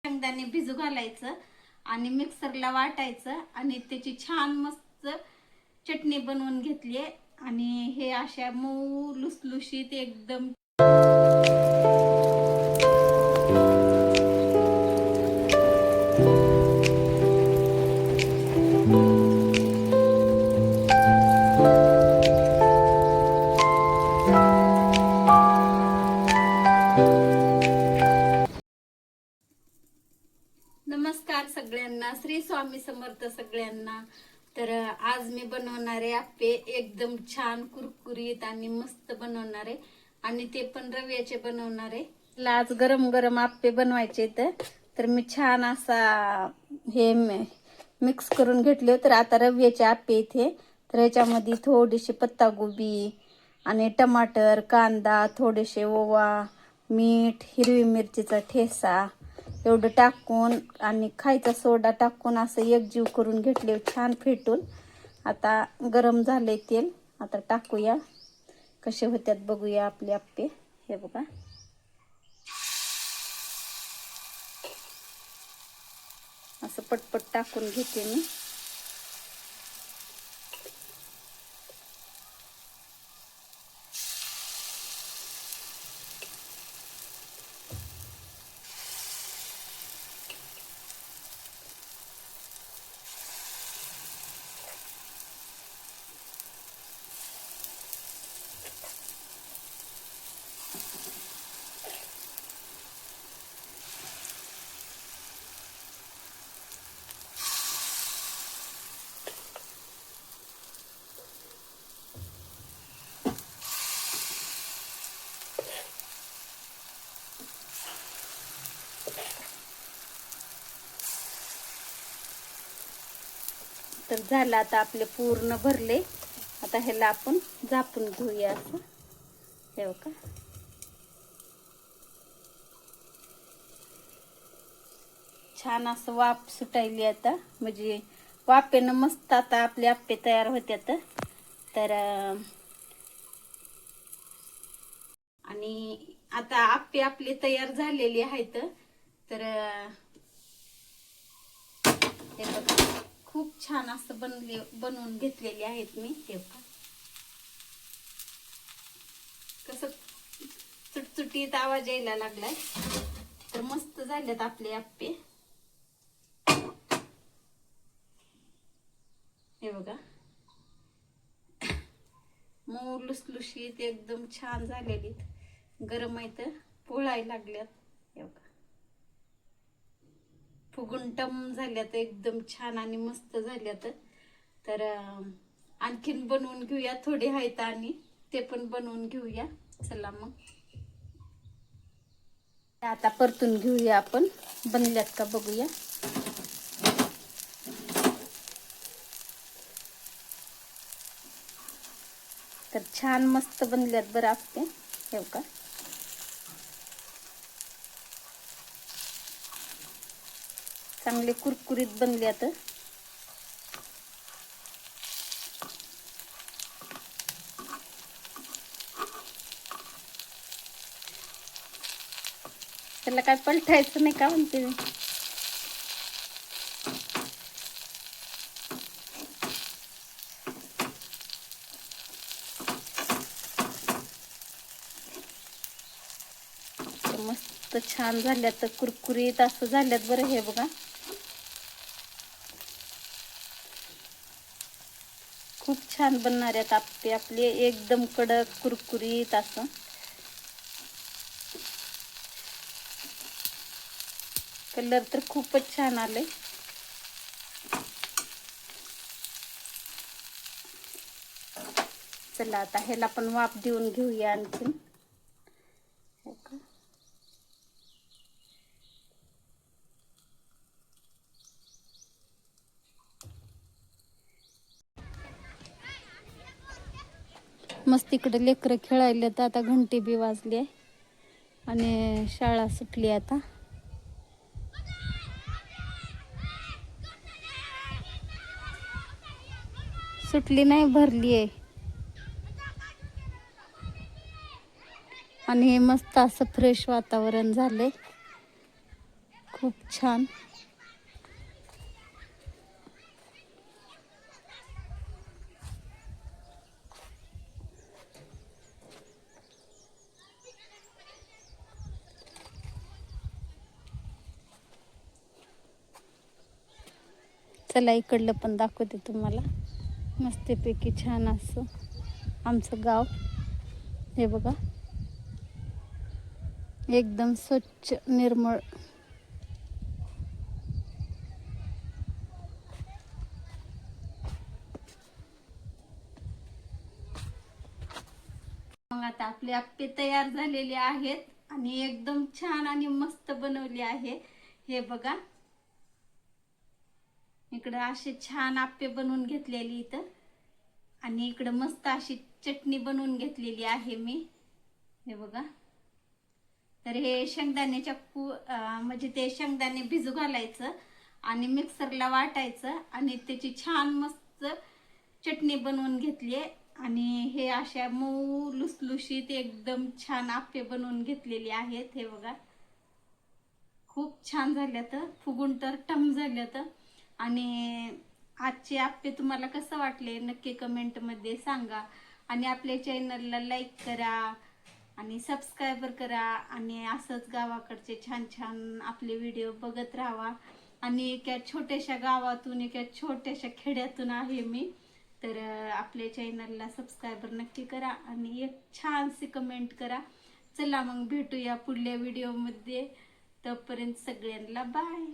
शेंगदाणे भिजू घालायचं आणि मिक्सरला वाटायचं आणि त्याची छान मस्त चटणी बनवून घेतली आणि हे अशा मऊ लुसलुशीत एकदम नमस्कार सगळ्यांना, श्री स्वामी समर्थ सगळ्यांना। तर आज मी बनवणार आहे आप्पे, एकदम छान कुरकुरीत आणि मस्त बनवणार आहे आणि ते पण रव्याचे बनवणार आहे। मला आज गरम गरम आप्पे बनवायचे तर मी छान असा हे मिक्स करून घेतले। तर आता रव्याचे आप्पे इथे तर याच्यामध्ये थोडीशी पत्तागोबी आणि टमाटर, कांदा, थोडेसे ओवा, मीठ, हिरवी मिरचीचा ठेचा एवढं टाकून आणि खायचा सोडा टाकून असं एकजीव करून घेतले, छान फेटून। आता गरम झाले तेल, आता टाकूया, कसे होत्यात बघूया आपले आप्पे। हे बघा, असं पटपट टाकून घेते मी। तर झालं, आता आपले पूर्ण भरले। आता ह्याला आपण झापून घेऊया असं। हे बघा, छान असं वाफ सुटायली आता, म्हणजे वाफेनं मस्त आता आपले आप्पे तयार होत्यात। तर आणि आता आप्पे आपले तयार झालेले आहेत। तर हे बघा, खूप छान असं बनवून घेतलेले आहेत मी। हे बघा कसं चुटचुटीत आवाज यायला लागलाय। तर मस्त झालेत आपले आप्पे। हे बघा, मऊ लुसलुशीत एकदम छान झालेली, गरम आहेत, पोळायला लागल्यात। हे बघा, फुगून टम झाल्यात, एकदम छान आणि मस्त झाल्यात। तर आणखीन बनवून घेऊया, थोडे आहेत आणि ते पण बनवून घेऊया। चला मग आता परतून घेऊया आपण, बनल्यात का बघूया। तर छान मस्त बनल्यात बरं आप्पे। हे बघा, चांगले कुरकुरीत बनल्यात। त्याला काय पलटायचं नाही का म्हणते मी। मस्त छान झाल्यात, कुरकुरीत असं झाल्यात बरं। हे बघा, खूप छान बनणार आहेत आप्पे आपले, एकदम कडक कुरकुरीत असं। कलर तर खूपच छान आले। चला आता ह्याला पण वाफ देऊन घेऊया आणखीन। मस्त इकडे लेकरं खेळायला, तर आता घंटी बी वाजली आणि शाळा सुटली आता। सुटली नाही, भरली आहे। आणि मस्त असं फ्रेश वातावरण झालंय, खूप छान. चला इकडलं पण दाखवते तुम्हाला. मस्तपैकी छान असं आमचं गाव. हे बघा, एकदम स्वच्छ निर्मळ. मग आता आपले आप्पे तयार झालेले आहेत आणि एकदम छान आणि मस्त बनवले आहे. हे बघा, इकडं असे छान आप्पे बनवून घेतलेली इथं, आणि इकडं मस्त अशी चटणी बनवून घेतलेली आहे मी. हे बघा, तर हे शेंगदाण्याच्या म्हणजे ते शेंगदाणे भिजू घालायचं आणि मिक्सरला वाटायचं आणि त्याची छान मस्त चटणी बनवून घेतली. आणि हे अशा मऊ लुसलुशीत एकदम छान आप्पे बनवून घेतलेली आहेत. हे बघा, खूप छान झाल्यात, फुगून तर टम झाल्यात. आणि आजचे आप्पे तुम्हाला कसं वाटले नक्की कमेंटमध्ये सांगा. आणि आपल्या चॅनलला लाईक करा आणि सबस्क्राईबर करा आणि असंच गावाकडचे छान छान आपले व्हिडिओ बघत राहावा. आणि एका छोट्याशा गावातून, एका छोट्याशा खेड्यातून आहे मी. तर आपल्या चॅनलला सबस्क्राईबर नक्की करा आणि एक छानशी कमेंट करा. चला मग भेटूया पुढल्या व्हिडिओमध्ये. तोपर्यंत सगळ्यांना बाय.